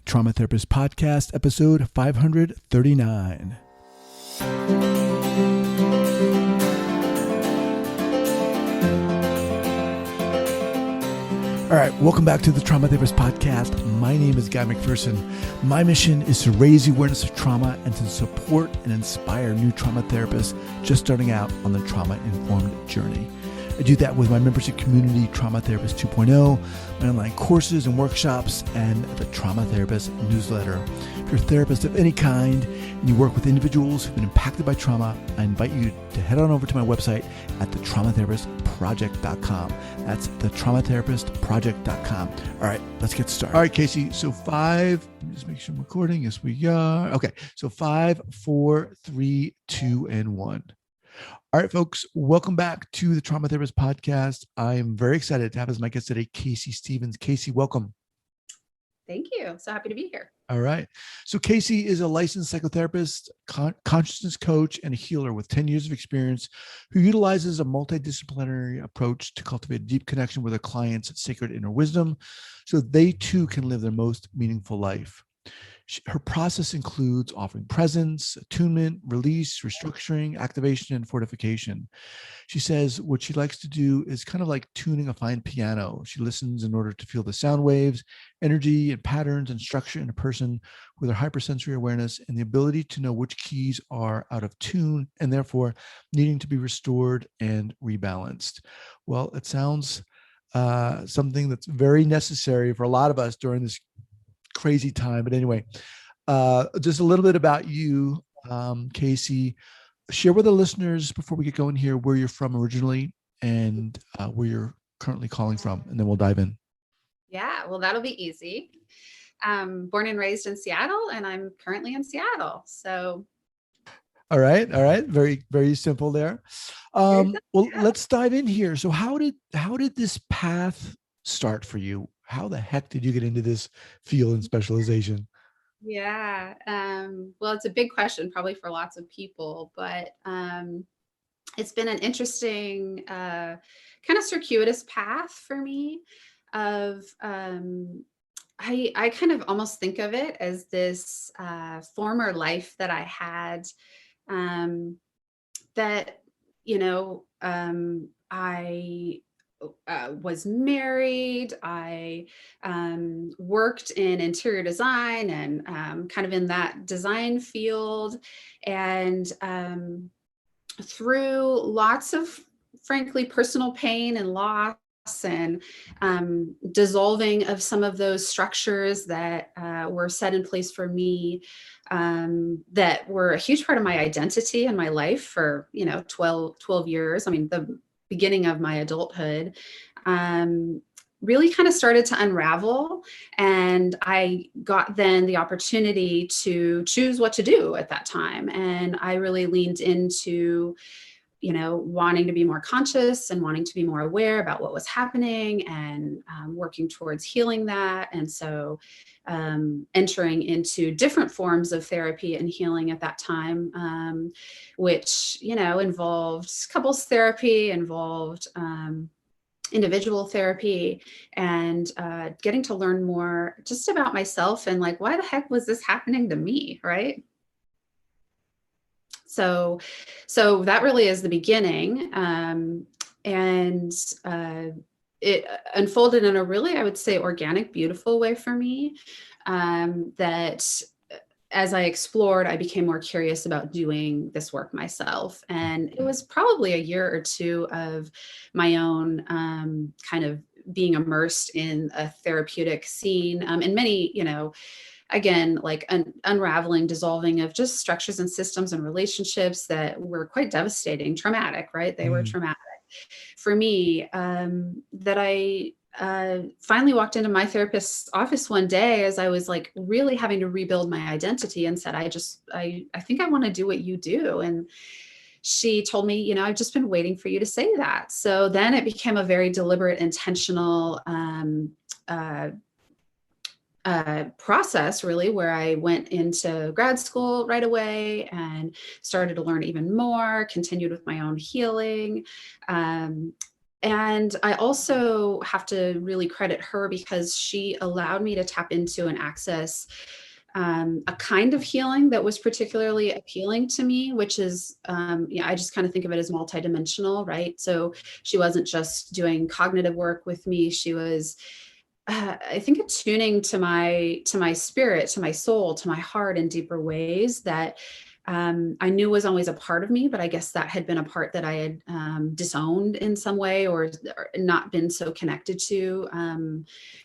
Trauma Therapist Podcast, episode 539. All right, welcome back to the Trauma Therapist Podcast. My name is Guy McPherson. My mission is to raise the awareness of trauma and to support and inspire new trauma therapists just starting out on the trauma-informed journey. I do that with my membership community, Trauma Therapist 2.0, my online courses and workshops, and the Trauma Therapist newsletter. If you're a therapist of any kind and you work with individuals who've been impacted by trauma, I invite you to head on over to my website at thetraumatherapistproject.com. That's thetraumatherapistproject.com. All right, let's get started. All right, Casey. So let me just make sure I'm recording. Yes, we are. Okay. So 5, 4, 3, 2, and 1. All right, folks, welcome back to the Trauma Therapist Podcast. I am very excited to have as my guest today, Casey Stevens. Casey, welcome. Thank you. So happy to be here. All right. So Casey is a licensed psychotherapist, consciousness coach, and a healer with 10 years of experience who utilizes a multidisciplinary approach to cultivate a deep connection with their clients' sacred inner wisdom so they too can live their most meaningful life. Her process includes offering presence, attunement, release, restructuring, activation, and fortification. She says what she likes to do is kind of like tuning a fine piano. She listens in order to feel the sound waves, energy, and patterns and structure in a person with her hypersensory awareness and the ability to know which keys are out of tune and therefore needing to be restored and rebalanced. Well, it sounds something that's very necessary for a lot of us during this crazy time. But anyway, just a little bit about you, Casey. Share with the listeners before we get going here where you're from originally and where you're currently calling from, and then we'll dive in. Yeah, well, that'll be easy. Born and raised in Seattle, and I'm currently in Seattle. So, all right, very, very simple there. Well, let's dive in here. So, how did this path start for you? How the heck did you get into this field and specialization? Yeah. Well, it's a big question probably for lots of people, but it's been an interesting kind of circuitous path for me of I kind of almost think of it as this former life that I had that, I was married. I worked in interior design and kind of in that design field. And through lots of, frankly, personal pain and loss and dissolving of some of those structures that were set in place for me that were a huge part of my identity and my life for, 12 years. I mean, the beginning of my adulthood, really kind of started to unravel. And I got then the opportunity to choose what to do at that time. And I really leaned into, wanting to be more conscious and wanting to be more aware about what was happening and working towards healing that. And so entering into different forms of therapy and healing at that time, which, involved couples therapy, involved individual therapy, and getting to learn more just about myself and like, why the heck was this happening to me, right? So that really is the beginning. And it unfolded in a really, I would say, organic, beautiful way for me. That as I explored, I became more curious about doing this work myself. And it was probably a year or two of my own kind of being immersed in a therapeutic scene and many, again, like unraveling, dissolving of just structures and systems and relationships that were quite devastating, traumatic, right? They were traumatic for me, that I finally walked into my therapist's office one day as I was like really having to rebuild my identity and said, I think I want to do what you do. And she told me, I've just been waiting for you to say that. So then it became a very deliberate, intentional process, really, where I went into grad school right away and started to learn even more, continued with my own healing. And I also have to really credit her because she allowed me to tap into and access a kind of healing that was particularly appealing to me, which is, yeah, I just kind of think of it as multidimensional, right? So she wasn't just doing cognitive work with me; she was, I think, attuning to my spirit, to my soul, to my heart in deeper ways that I knew was always a part of me, but I guess that had been a part that I had disowned in some way, or not been so connected to Let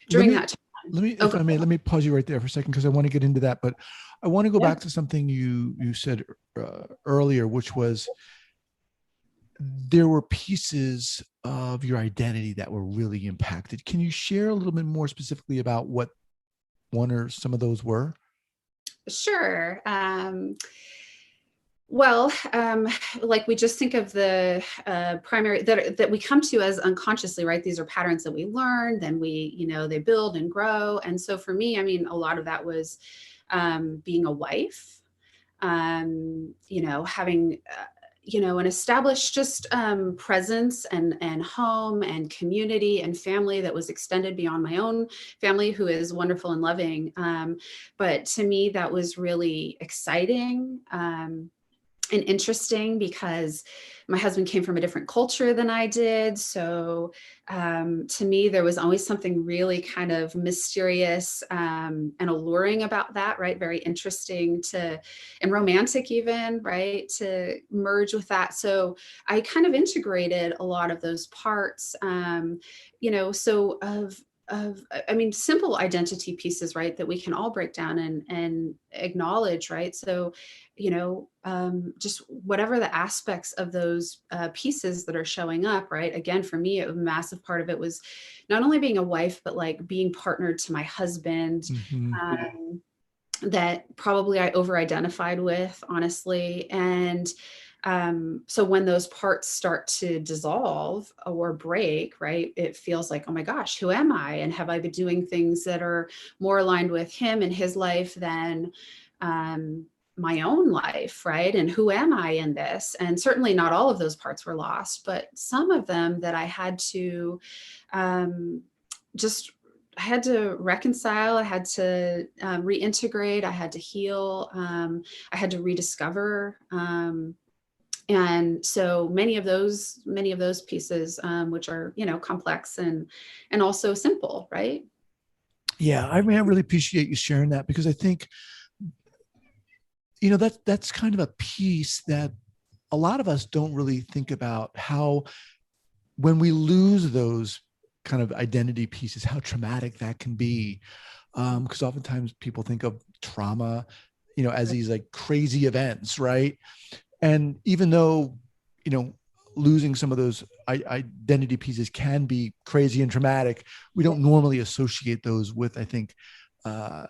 during me that time. let me, Oh, if I may, let me pause you right there for a second because I want to get into that. But I want to go yeah. back to something you said earlier, which was there were pieces of your identity that were really impacted. Can you share a little bit more specifically about what one or some of those were? Sure. Well, like we just think of the primary that we come to as unconsciously, right? These are patterns that we learn, then we, they build and grow. And so for me, I mean, a lot of that was being a wife, having an established just presence and home and community and family that was extended beyond my own family, who is wonderful and loving. But to me, that was really exciting. And interesting because my husband came from a different culture than I did. So to me, there was always something really kind of mysterious and alluring about that, right? Very interesting and romantic even, right? To merge with that. So I kind of integrated a lot of those parts, so I mean, simple identity pieces, right? That we can all break down and acknowledge, right? So just whatever the aspects of those pieces that are showing up, right? Again, for me, a massive part of it was not only being a wife, but like being partnered to my husband. Mm-hmm. Um, that probably I over identified with, honestly. And so when those parts start to dissolve or break, right, it feels like, oh my gosh, who am I? And have I been doing things that are more aligned with him and his life than um, my own life, right? And who am I in this? And certainly not all of those parts were lost, but some of them that I had to um, just I had to reconcile. I had to reintegrate. I had to heal. I had to rediscover. And so many of those pieces, which are complex and also simple, right? Yeah, I mean, I really appreciate you sharing that because I think that's kind of a piece that a lot of us don't really think about how when we lose those kind of identity pieces, how traumatic that can be. Because oftentimes people think of trauma, as these like crazy events, right? And even though, you know, losing some of those identity pieces can be crazy and traumatic, we don't normally associate those with, I think, uh,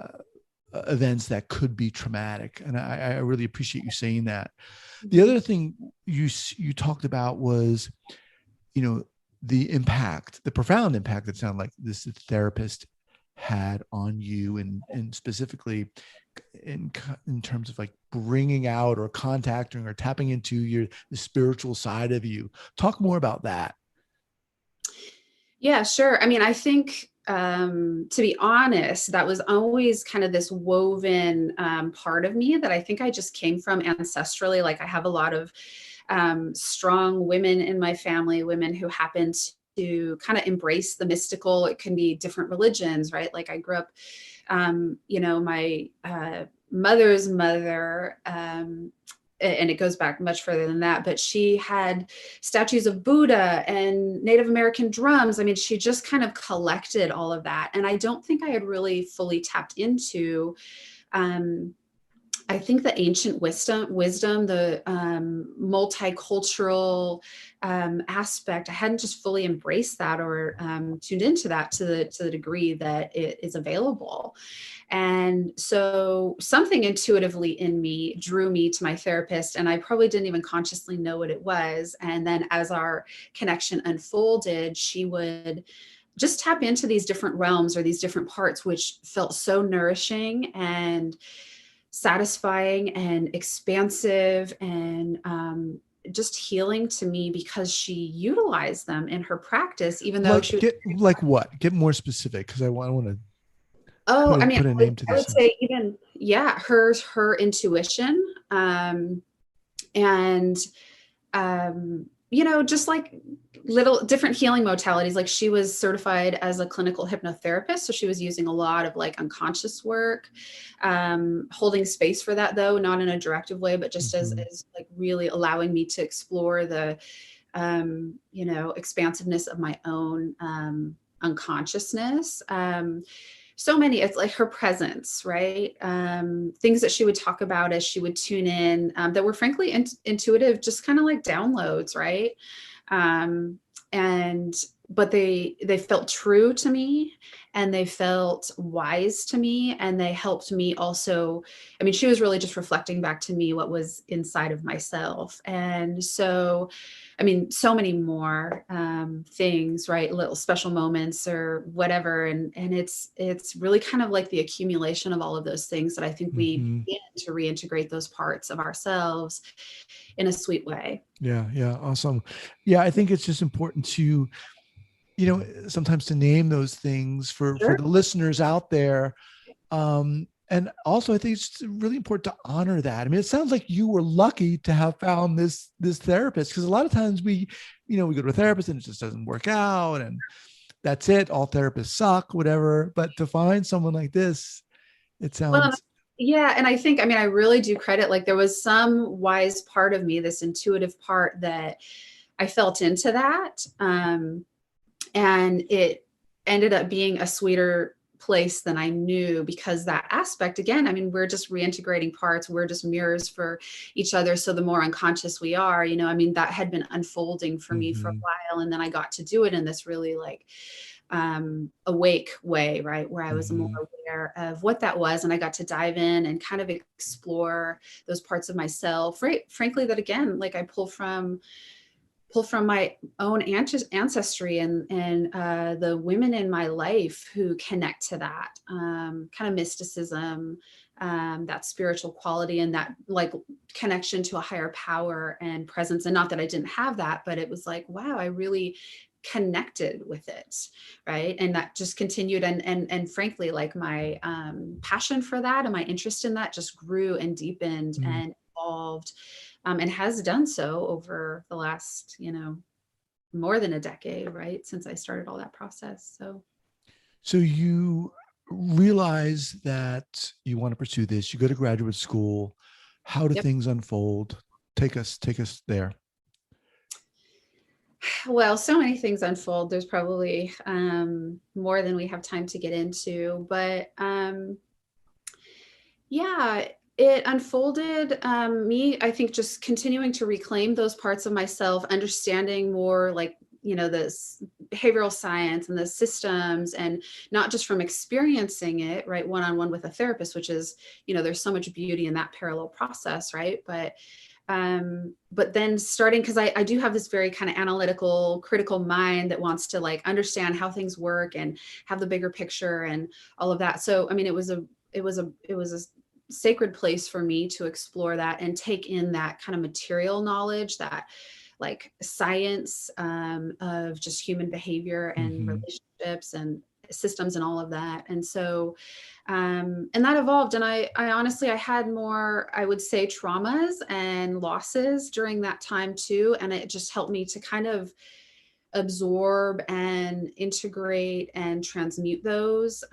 events that could be traumatic. And I really appreciate you saying that. The Mhm. other thing you talked about was, you know, the impact, the profound impact that sounded like this therapist had on you, and specifically in terms of like bringing out or contacting or tapping into the spiritual side of you. Talk more about that. Yeah, sure. I mean, I think, to be honest, that was always kind of this woven part of me that I think I just came from ancestrally. Like, I have a lot of strong women in my family, women who happen to kind of embrace the mystical. It can be different religions, right? Like, I grew up, my mother's mother. And it goes back much further than that, but she had statues of Buddha and Native American drums. I mean, she just kind of collected all of that. And I don't think I had really fully tapped into, um, I think, the ancient wisdom, the multicultural aspect. I hadn't just fully embraced that or tuned into that to the degree that it is available. And so something intuitively in me drew me to my therapist, and I probably didn't even consciously know what it was. And then as our connection unfolded, she would just tap into these different realms or these different parts, which felt so nourishing and satisfying and expansive and just healing to me because she utilized them in her practice, even though she was. Like what? Get more specific, because I want to Oh, I mean, put a name to I these would things. say even, yeah, her intuition, and just like little different healing modalities. Like she was certified as a clinical hypnotherapist, so she was using a lot of like unconscious work, holding space for that, though not in a directive way, but just Mm-hmm. as like really allowing me to explore the expansiveness of my own unconsciousness. So many, it's like her presence, right? Things that she would talk about as she would tune in, that were frankly intuitive, just kind of like downloads, right? um, and but they felt true to me, and they felt wise to me, and they helped me also. I mean, she was really just reflecting back to me what was inside of myself. And so, I mean, so many more things, right? Little special moments or whatever. And it's really kind of like the accumulation of all of those things that I think we Mm-hmm. begin to reintegrate those parts of ourselves in a sweet way. Yeah, yeah, awesome. Yeah, I think it's just important to, sometimes to name those things for Sure. the listeners out there. And also, I think it's really important to honor that. I mean, it sounds like you were lucky to have found this therapist, because a lot of times we go to a therapist and it just doesn't work out, and that's it. All therapists suck, whatever. But to find someone like this, it Well, sounds. yeah, and I think, I mean, I really do credit, like there was some wise part of me, this intuitive part that I felt into that. And it ended up being a sweeter place than I knew, because that aspect, again, I mean, we're just reintegrating parts, we're just mirrors for each other. So the more unconscious we are, I mean, that had been unfolding for me for a Mhm, while. And then I got to do it in this really like awake way, right? Where I was more mhm, aware of what that was. And I got to dive in and kind of explore those parts of myself, right? Frankly, that again, like I pull from my own ancestry, and the women in my life who connect to that kind of mysticism, that spiritual quality, and that like connection to a higher power and presence. And not that I didn't have that, but it was like, wow, I really connected with it, right? And that just continued, and frankly, like my passion for that and my interest in that just grew and deepened mm. and evolved, and has done so over the last, more than a decade, right? Since I started all that process. So, So you realize that you want to pursue this. You go to graduate school. How do yep. things unfold? Take us there. Well, so many things unfold. There's probably more than we have time to get into, but yeah, it unfolded, me, I think, just continuing to reclaim those parts of myself, understanding more like, this behavioral science and the systems, and not just from experiencing it, right, one on one with a therapist, which is, there's so much beauty in that parallel process, right? But then starting, because I do have this very kind of analytical, critical mind that wants to like understand how things work and have the bigger picture and all of that. So, I mean, it was a sacred place for me to explore that and take in that kind of material knowledge, that like science, of just human behavior and Mm-hmm. relationships and systems and all of that. And so, and that evolved. And I honestly, I had more, I would say, traumas and losses during that time too. And it just helped me to kind of absorb and integrate and transmute those,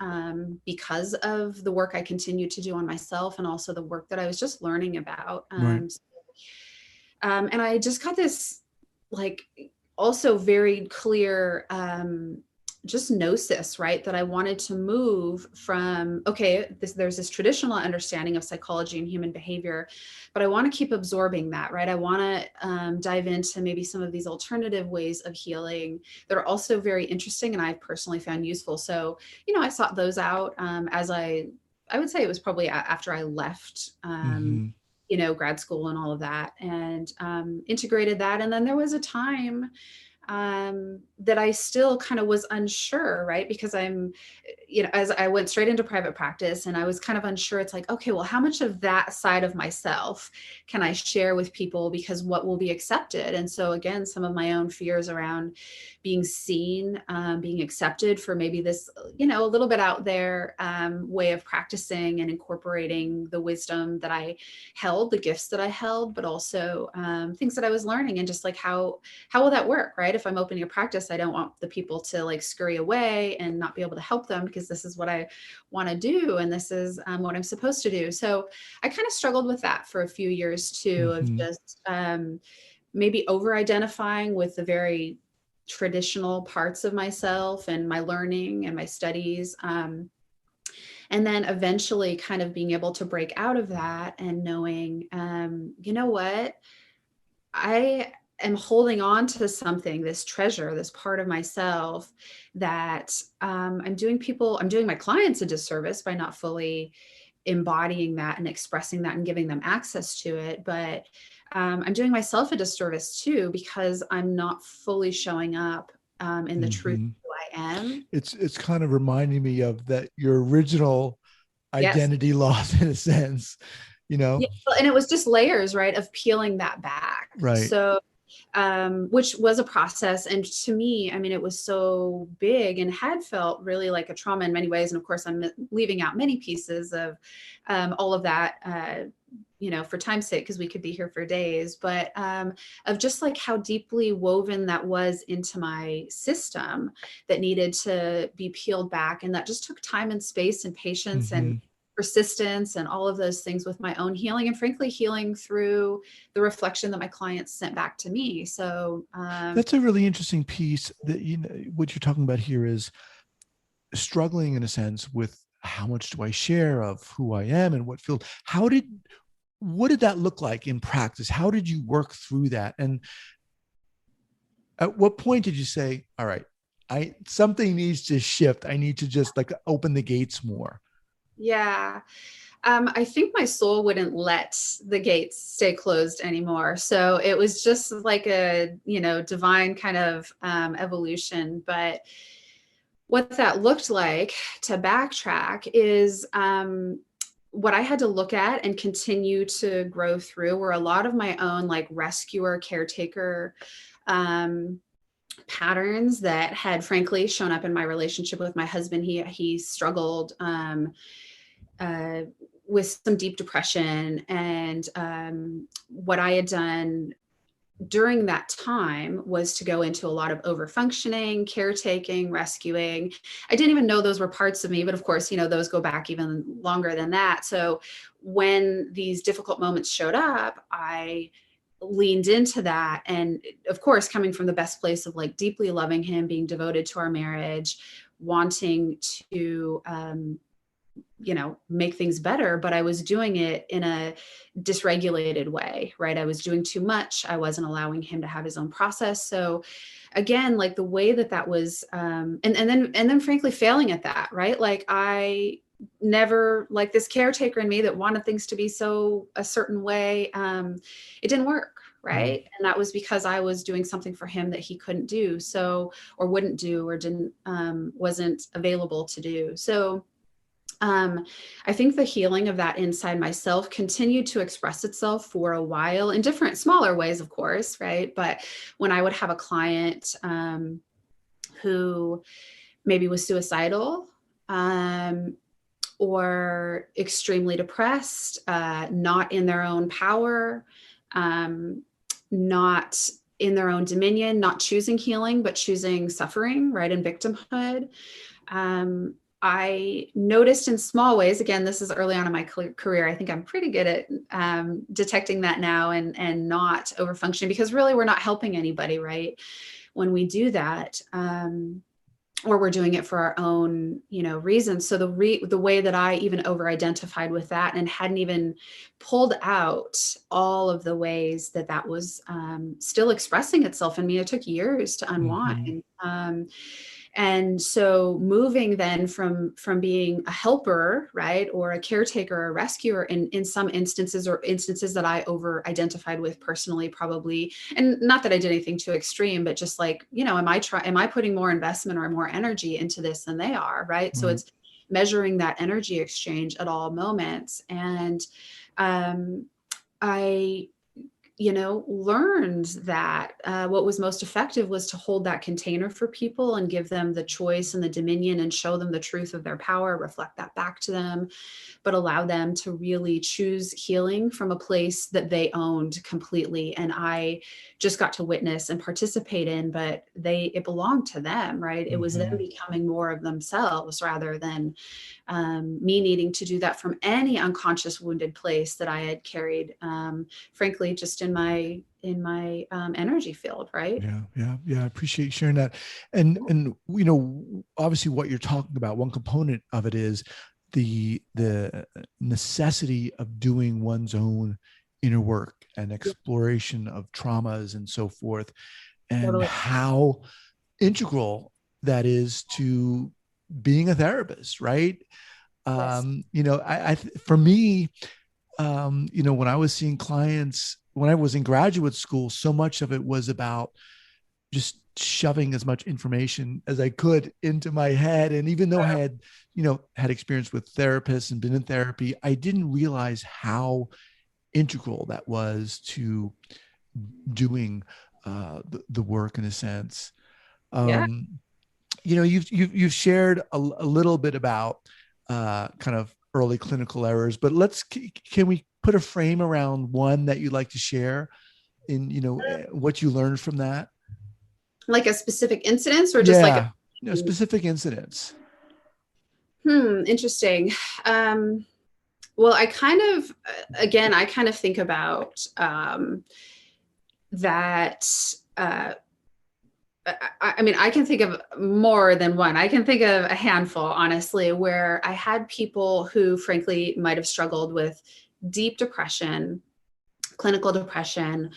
because of the work I continued to do on myself, and also the work that I was just learning about. Right. And I just got this like also very clear, just gnosis, right? That I wanted to move from, okay, there's this traditional understanding of psychology and human behavior, but I want to keep absorbing that, right? I want to dive into maybe some of these alternative ways of healing that are also very interesting and I've personally found useful. So, I sought those out, as I would say it was probably after I left, Mm-hmm. grad school and all of that, and integrated that. And then there was a time that I still kind of was unsure, right? Because I'm, as I went straight into private practice and I was kind of unsure, it's like, okay, well, how much of that side of myself can I share with people, because what will be accepted? And so again, some of my own fears around being seen, being accepted for maybe this, a little bit out there way of practicing and incorporating the wisdom that I held, the gifts that I held, but also things that I was learning, and just like how will that work, right? If I'm opening a practice, I don't want the people to like scurry away and not be able to help them, because this is what I want to do and this is what I'm supposed to do. So I kind of struggled with that for a few years too, of Mm-hmm. just maybe over identifying with the very traditional parts of myself and my learning and my studies. And then eventually kind of being able to break out of that and knowing, you know what, I am holding on to something, this treasure, this part of myself that I'm doing my clients a disservice by not fully embodying that and expressing that and giving them access to it. But I'm doing myself a disservice too, because I'm not fully showing up in the truth Mm-hmm. of who I am. It's kind of reminding me of that your original Yes. identity loss in a sense, you know? Yeah, well, and it was just layers, right, of peeling that back. Right. So, which was a process. And to me, I mean, it was so big and had felt really like a trauma in many ways. And of course, I'm leaving out many pieces of all of that, for time's sake, because we could be here for days, but of just like how deeply woven that was into my system, that needed to be peeled back. And that just took time and space and patience and Mm-hmm. persistence and all of those things with my own healing, and frankly healing through the reflection that my clients sent back to me. So That's a really interesting piece that, what you're talking about here is struggling in a sense with how much do I share of who I am and what field. What did that look like in practice? How did you work through that? And at what point did you say, all right, something needs to shift. I need to just like open the gates more. yeah, I think my soul wouldn't let the gates stay closed anymore. So it was just like a, divine kind of evolution. But what that looked like, to backtrack, is what I had to look at and continue to grow through were a lot of my own like rescuer, caretaker um, patterns that had frankly shown up in my relationship with my husband. He struggled uh, with some deep depression, and what I had done during that time was to go into a lot of overfunctioning, caretaking, rescuing. I didn't even know those were parts of me, but of course, those go back even longer than that. So when these difficult moments showed up, I leaned into that. And of course, coming from the best place of like deeply loving him, being devoted to our marriage, wanting to, make things better, but I was doing it in a dysregulated way, right? I was doing too much. I wasn't allowing him to have his own process. So again, like the way that was, and then frankly failing at that, right? Like I never, like this caretaker in me that wanted things to be so a certain way. It didn't work. Mm. Right. And that was because I was doing something for him that he couldn't do. So, or wouldn't do, or didn't, wasn't available to do. So, I think the healing of that inside myself continued to express itself for a while in different, smaller ways, of course, right? But when I would have a client who maybe was suicidal, or extremely depressed, not in their own power, not in their own dominion, not choosing healing, but choosing suffering, right? And victimhood. I noticed in small ways, again, this is early on in my career. I think I'm pretty good at detecting that now, and not overfunctioning, because really we're not helping anybody, right? When we do that, or we're doing it for our own, reasons. So the way that I even over-identified with that and hadn't even pulled out all of the ways that was still expressing itself in me, it took years to Mm-hmm. unwind. And so moving then from being a helper, right, or a caretaker or a rescuer in some instances, or instances that I over identified with personally, probably, and not that I did anything too extreme, but just like, am I putting more investment or more energy into this than they are, right? So Right. it's measuring that energy exchange at all moments. And I learned that what was most effective was to hold that container for people and give them the choice and the dominion and show them the truth of their power, reflect that back to them, but allow them to really choose healing from a place that they owned completely. And I just got to witness and participate in, but it belonged to them, right? It was them becoming more of themselves rather than me needing to do that from any unconscious wounded place that I had carried, frankly, just in my energy field, right? Yeah. I appreciate you sharing that. And obviously what you're talking about, one component of it is the necessity of doing one's own inner work and exploration of traumas and so forth, and Totally. how integral that is to being a therapist, right? Yes. For me, when I was seeing clients when I was in graduate school, so much of it was about just shoving as much information as I could into my head. And even though I had experience with therapists and been in therapy, I didn't realize how integral that was to doing the work in a sense. Yeah. You've shared a little bit about kind of early clinical errors, but can we put a frame around one that you'd like to share in what you learned from that? Like a specific incidence or just like Yeah, specific incidents. interesting. Well, I kind of, again, I kind of think about that. I mean, I can think of more than one. I can think of a handful, honestly, where I had people who, frankly, might have struggled with deep depression, clinical depression,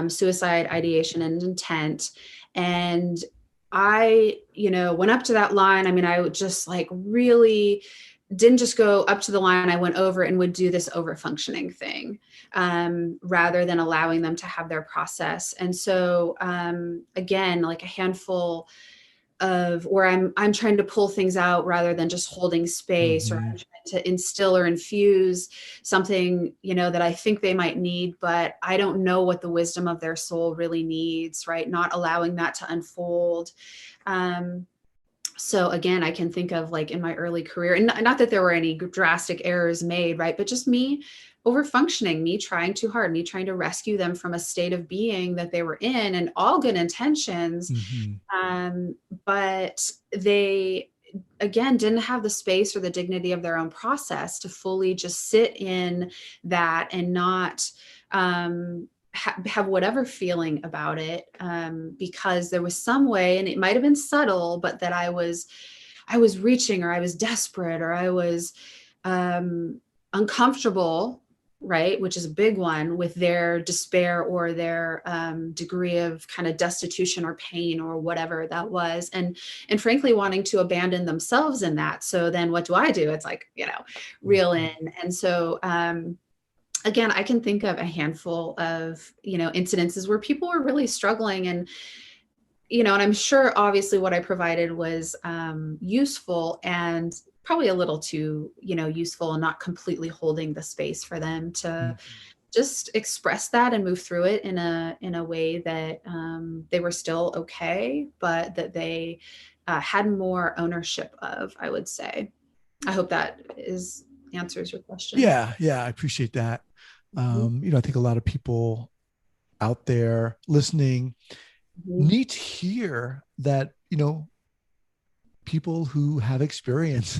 suicide ideation and intent. And I, went up to that line. I mean, I would just like really didn't just go up to the line. I went over and would do this over functioning thing, rather than allowing them to have their process. And so, again, like a handful of where I'm trying to pull things out rather than just holding space, or I'm trying to instill or infuse something, that I think they might need, but I don't know what the wisdom of their soul really needs, right? Not allowing that to unfold. So again, I can think of like in my early career, and not that there were any drastic errors made, right? But just me over functioning, me trying too hard, me trying to rescue them from a state of being that they were in, and all good intentions. Um, but they, again, didn't have the space or the dignity of their own process to fully just sit in that and not have whatever feeling about it, because there was some way, and it might have been subtle, but that I was reaching, or I was desperate, or I was uncomfortable, right? Which is a big one, with their despair or their degree of kind of destitution or pain or whatever that was. And frankly, wanting to abandon themselves in that. So then what do? It's like, reel in. And so, again, I can think of a handful of, incidences where people were really struggling, and, and I'm sure obviously what I provided was useful, and probably a little too, useful, and not completely holding the space for them to just express that and move through it in a way that they were still okay, but that they had more ownership of, I would say. I hope that answers your question. Yeah, I appreciate that. I think a lot of people out there listening need to hear that, people who have experience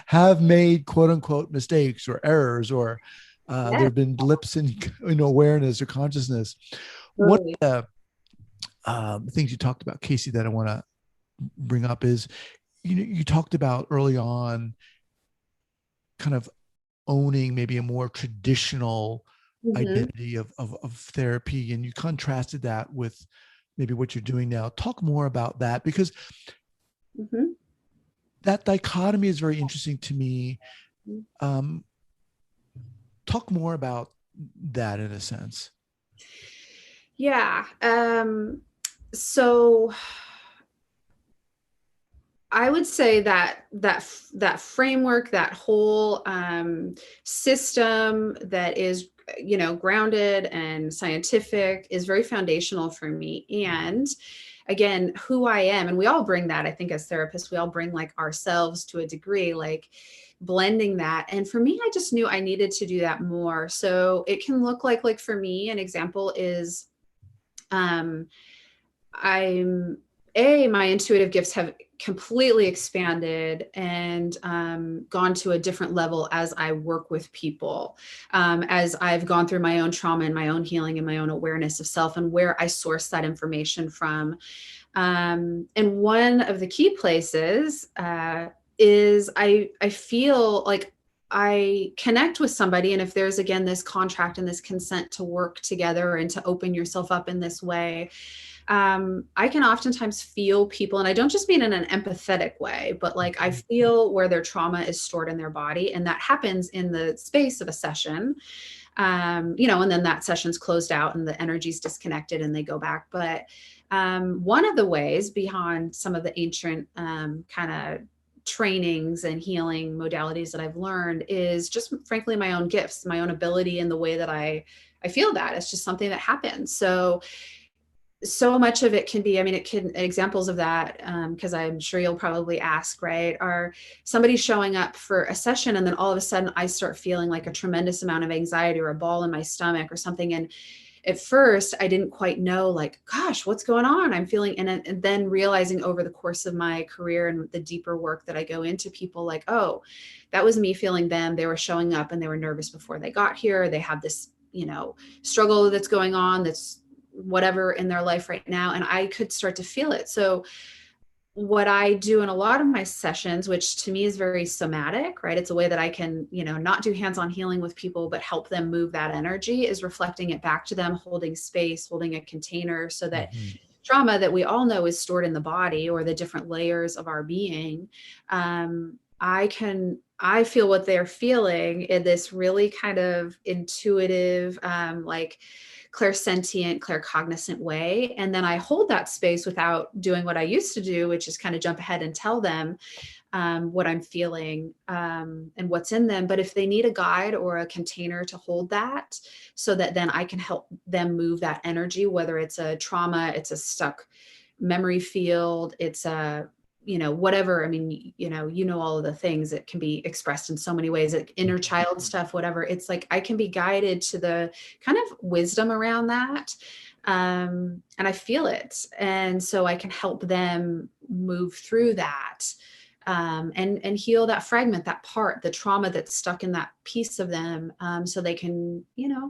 have made quote unquote mistakes or errors, or there have been blips in awareness or consciousness. One of the things you talked about, Casey, that I want to bring up is, you talked about early on kind of owning maybe a more traditional identity of therapy, and you contrasted that with maybe what you're doing now. Talk more about that, because that dichotomy is very interesting to me. Talk more about that in a sense. Yeah. So I would say that that framework, that whole system that is, grounded and scientific, is very foundational for me. And again, who I am, and we all bring that. I think as therapists, we all bring like ourselves to a degree, like blending that. And for me, I just knew I needed to do that more. So it can look like for me, an example is, um, I'm my intuitive gifts have completely expanded and gone to a different level as I work with people, as I've gone through my own trauma and my own healing and my own awareness of self and where I source that information from. And one of the key places is I feel like I connect with somebody, and if there's again this contract and this consent to work together and to open yourself up in this way, I can oftentimes feel people, and I don't just mean in an empathetic way, but like I feel where their trauma is stored in their body. And that happens in the space of a session, and then that session's closed out and the energy's disconnected and they go back. But one of the ways beyond some of the ancient kind of trainings and healing modalities that I've learned is just frankly my own gifts, my own ability, and the way that I feel that it's just something that happens. So much of it can be, I mean, it can, examples of that, because I'm sure you'll probably ask, right, are somebody showing up for a session and then all of a sudden I start feeling like a tremendous amount of anxiety or a ball in my stomach or something. And at first I didn't quite know, like, gosh, what's going on? I'm feeling, and then realizing over the course of my career and the deeper work that I go into, people like, oh, that was me feeling them. They were showing up and they were nervous before they got here. They have this, struggle that's going on, that's whatever in their life right now. And I could start to feel it. So what I do in a lot of my sessions, which to me is very somatic, right? It's a way that I can, not do hands-on healing with people, but help them move that energy, is reflecting it back to them, holding space, holding a container so that trauma that we all know is stored in the body or the different layers of our being. I feel what they're feeling in this really kind of intuitive, like clairsentient, claircognizant way. And then I hold that space without doing what I used to do, which is kind of jump ahead and tell them what I'm feeling and what's in them. But if they need a guide or a container to hold that, so that then I can help them move that energy, whether it's a trauma, it's a stuck memory field, it's a whatever. I mean, all of the things that can be expressed in so many ways, like inner child stuff, whatever. It's like I can be guided to the kind of wisdom around that. And I feel it. And so I can help them move through that, and heal that fragment, that part, the trauma that's stuck in that piece of them, so they can,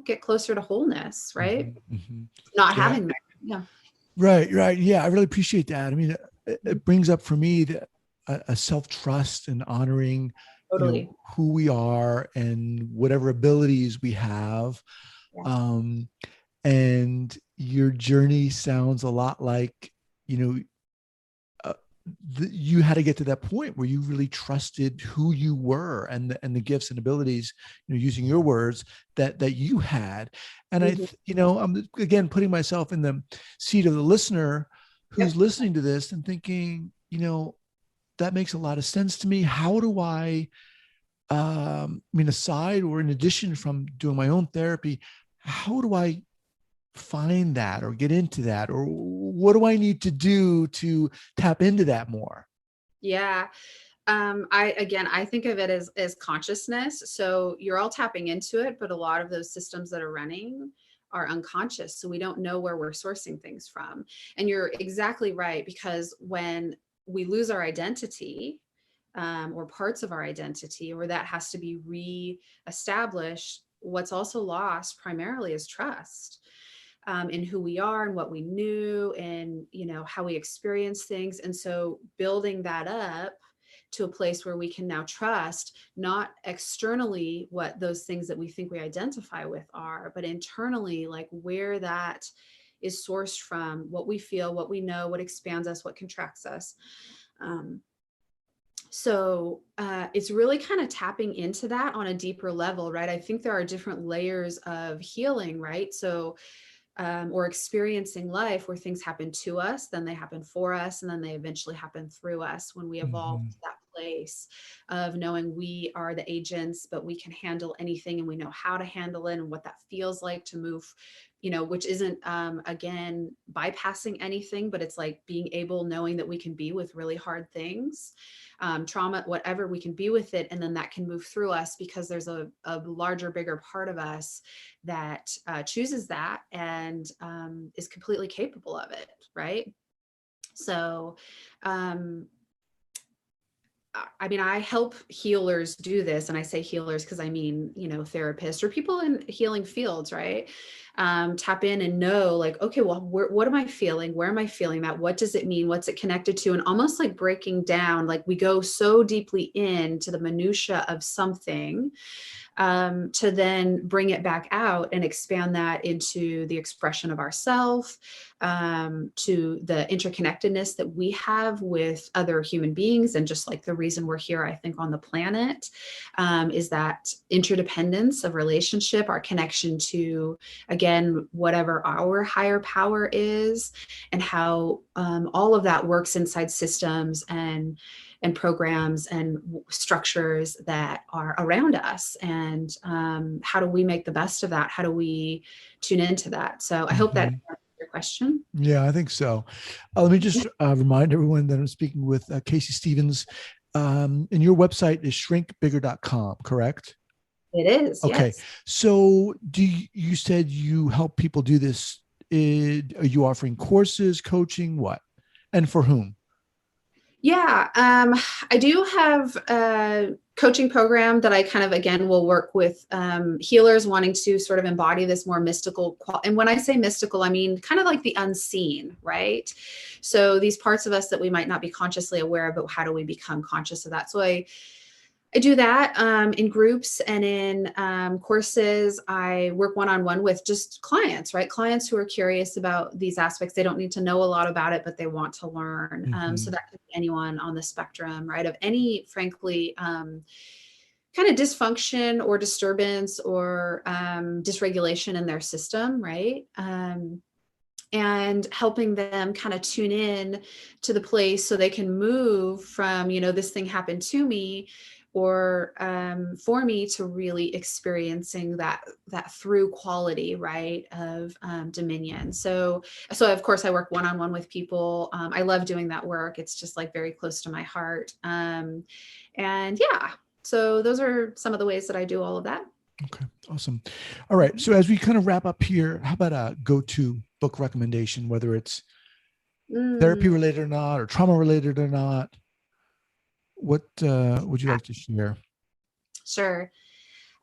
get closer to wholeness, right? Not Yeah. having that. Yeah. Right. Yeah. I really appreciate that. I mean, it brings up for me a self-trust and honoring, Totally. who we are and whatever abilities we have. Yeah. And your journey sounds a lot like, you had to get to that point where you really trusted who you were and the gifts and abilities, using your words, that you had. And I'm again putting myself in the seat of the listener who's listening to this and thinking, that makes a lot of sense to me. How do I aside or in addition from doing my own therapy, how do I find that or get into that, or what do I need to do to tap into that more? Yeah. I think of it as consciousness. So you're all tapping into it, but a lot of those systems that are running are unconscious. So we don't know where we're sourcing things from. And you're exactly right, because when we lose our identity, or parts of our identity, or that has to be re-established, what's also lost primarily is trust, in who we are and what we knew, and how we experience things. And so building that up to a place where we can now trust, not externally what those things that we think we identify with are, but internally, like where that is sourced from, what we feel, what we know, what expands us, what contracts us. It's really kind of tapping into that on a deeper level, right? I think there are different layers of healing, right? So or experiencing life where things happen to us, then they happen for us, and then they eventually happen through us when we evolve Hmm. to that place of knowing we are the agents, but we can handle anything and we know how to handle it and what that feels like to move, which isn't, again, bypassing anything, but it's like being able, knowing that we can be with really hard things, trauma, whatever, we can be with it. And then that can move through us because there's a larger, bigger part of us that chooses that and is completely capable of it. Right. So, um, I mean, I help healers do this, and I say healers because I mean, therapists or people in healing fields, right? Tap in and know, like, okay, well, what am I feeling? Where am I feeling that? What does it mean? What's it connected to? And almost like breaking down, like we go so deeply into the minutia of something, to then bring it back out and expand that into the expression of ourself, to the interconnectedness that we have with other human beings. And just like the reason we're here, I think, on the planet, is that interdependence of relationship, our connection to, again, whatever our higher power is, and how all of that works inside systems and programs and structures that are around us. And how do we make the best of that? How do we tune into that? So I hope that Hmm. answers your question. Yeah, I think so. Let me just remind everyone that I'm speaking with Casey Stevens. And your website is shrinkbigger.com, correct? It is, Okay. yes. So you said you help people do this. Are you offering courses, coaching, what? And for whom? Yeah, I do have a coaching program that I kind of, again, will work with healers wanting to sort of embody this more mystical. And when I say mystical, I mean kind of like the unseen, right? So these parts of us that we might not be consciously aware of, but how do we become conscious of that? So I do that in groups and in courses. I work one-on-one with just clients, right? Clients who are curious about these aspects. They don't need to know a lot about it, but they want to learn. So Hmm. that could be anyone on the spectrum, right? Of any, frankly, kind of dysfunction or disturbance or dysregulation in their system, right? And helping them kind of tune in to the place so they can move from, this thing happened to me, or for me to really experiencing that through quality, right, of dominion. So of course I work one-on-one with people. I love doing that work. It's just like very close to my heart. And yeah, so those are some of the ways that I do all of that. Okay, awesome. All right. So as we kind of wrap up here, how about a go-to book recommendation, whether it's therapy Mm, related or not, or trauma related or not? What would you yeah, like to share? sure.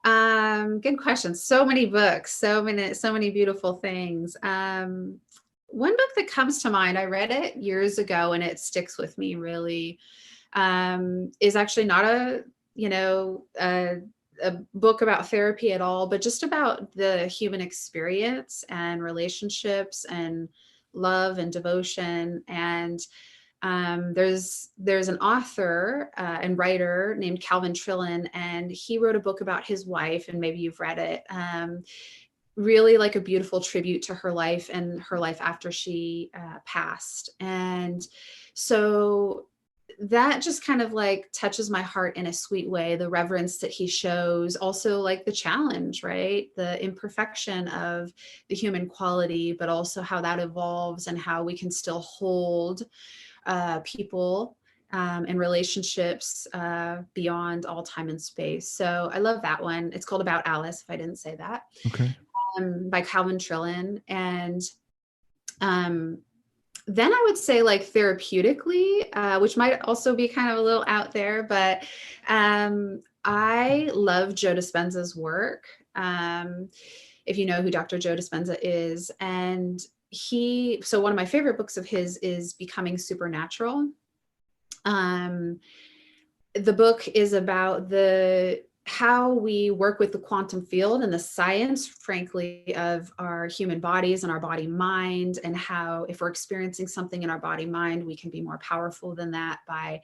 Good question. So many books, so many beautiful things. One book that comes to mind, I read it years ago and it sticks with me really, is actually not a book about therapy at all, but just about the human experience and relationships and love and devotion. And there's an author and writer named Calvin Trillin, and he wrote a book about his wife, and maybe you've read it. Really like a beautiful tribute to her life and her life after she passed. And so that just kind of like touches my heart in a sweet way. The reverence that he shows, also like the challenge, right? The imperfection of the human quality, but also how that evolves and how we can still hold people and relationships beyond all time and space. So I love that one. It's called About Alice, if I didn't say that, Okay. by Calvin Trillin. And um, then I would say like therapeutically, which might also be kind of a little out there, but I love Joe Dispenza's work. If you know who Dr. Joe Dispenza is. And so one of my favorite books of his is Becoming Supernatural. Um, the book is about how we work with the quantum field and the science, frankly, of our human bodies and our body mind, and how if we're experiencing something in our body mind, we can be more powerful than that by,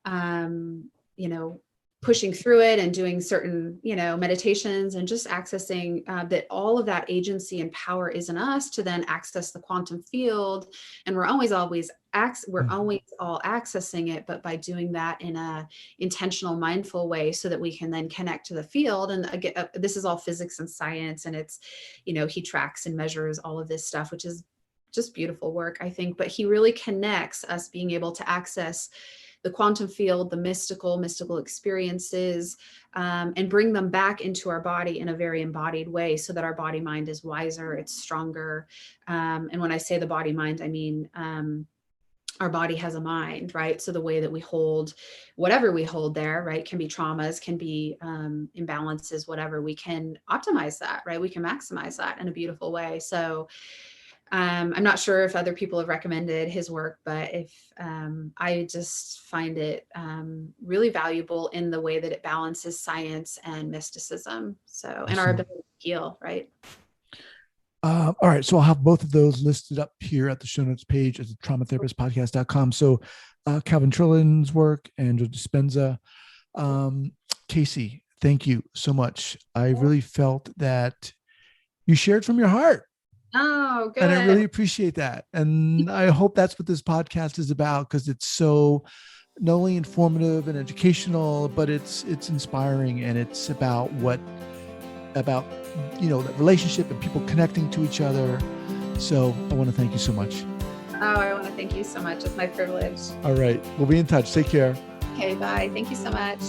um, you know, pushing through it and doing certain, meditations and just accessing that all of that agency and power is in us to then access the quantum field. And we're always all accessing it, but by doing that in a intentional, mindful way so that we can then connect to the field. And again, this is all physics and science, and it's, he tracks and measures all of this stuff, which is just beautiful work, I think. But he really connects us being able to access the quantum field, the mystical experiences, and bring them back into our body in a very embodied way so that our body mind is wiser, it's stronger. And when I say the body mind, I mean, our body has a mind, right? So the way that we hold whatever we hold there, right, can be traumas, can be imbalances, whatever, we can optimize that, right? We can maximize that in a beautiful way. So I'm not sure if other people have recommended his work, but I just find it really valuable in the way that it balances science and mysticism. So, Awesome. And our ability to heal, right? All right. So I'll have both of those listed up here at the show notes page at the traumatherapistpodcast.com. So Calvin Trillin's work and Joe Dispenza. Casey, thank you so much. I really felt that you shared from your heart. Oh, good. And I really appreciate that. And I hope that's what this podcast is about, because it's so not only informative and educational, but it's inspiring, and it's about that relationship and people connecting to each other. So I want to thank you so much. Oh, I want to thank you so much. It's my privilege. All right. We'll be in touch. Take care. Okay, bye. Thank you so much.